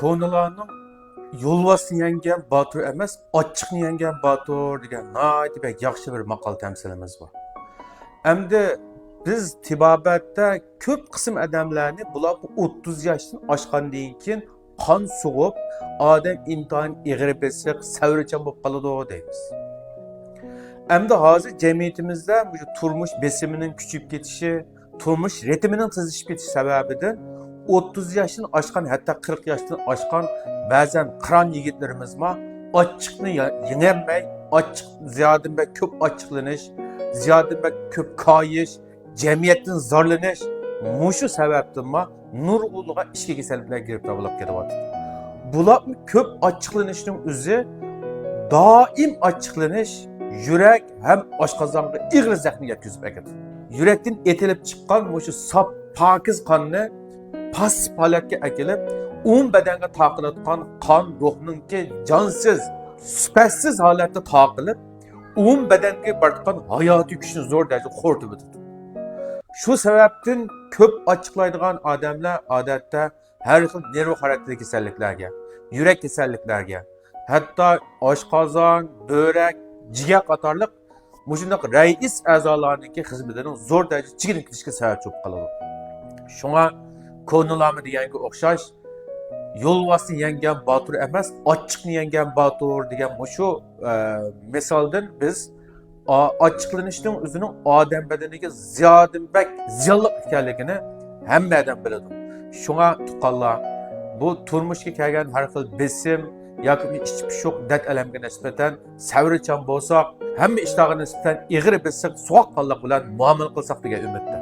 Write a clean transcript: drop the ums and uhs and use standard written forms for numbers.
konularning yo'lvasini yengen Batur emas, ochiqni yengen Batur degan nihoyatda bek yaxshi bir maqol tamsilimiz bor. Endi biz tibobatda ko'p qism odamlarni bular 30 yoshdan oshgandan keyin qon sug'ib, odam intayin ig'ir besiq, savrichan bo'lib qoladi deymiz. Endi hozir jamiyatimizda bu turmush besimining kuchayib ketishi, turmush ritmining tezlashib ketishi sababidan 30 yoshdan oshgan, hatto 40 yoshdan oshgan ba'zan qiron yigitlarimiz ochiqni yengolmay, ochiq ziyodan ko'p ochiqlanish, ziyodan ko'p koyish, jamiyatdan zorlanish, mushu sababdan nurg'unga ishga kasalliklarga giribtor bo'lib kelyapti. Bular ko'p ochiqlanishning o'zi doim ochiqlanish yurak ham oshqozonga ig'ir zaxm yetkazib beradi. Yurakdan etilib chiqqan mushu sop pokiz qonni pasif holatga kelib, badanga taqiladigan qon ruhningki jonsiz, sifatsiz holatda taqilib, badanga bartgan hayotiy kuchni zo'r darajada xo'rtib o'tadi. Shu sababdan ko'p ochiqlaydigan odamlar odatda har xil nerv xarakterli kasalliklarga, yurak kasalliklariga, hatto oshqozon, böğrek, jigar qatorliq mushundoq rais a'zolarning xizmatining zo'r darajada chigirib ketishga sabab bo'lib qoladi. Shunga ko'nilami deganga o'xshash yo'lvasini yengen Batur emas, ochiqni yengen Batur degan shu misoldan biz ochiqlanishning o'zining odam badaniga ziyodinbek ziyonli ekanligini hamma odam biladi. Shunga tuqqanlar bu turmushga kelgan har xil besim yoki ichib pishiq dard alamga nisbatan savrichan bo'lsak, hamma ishlarga nisbatan ig'ir besiq sovuqqonlik bilan muomala qilsak degan umidda.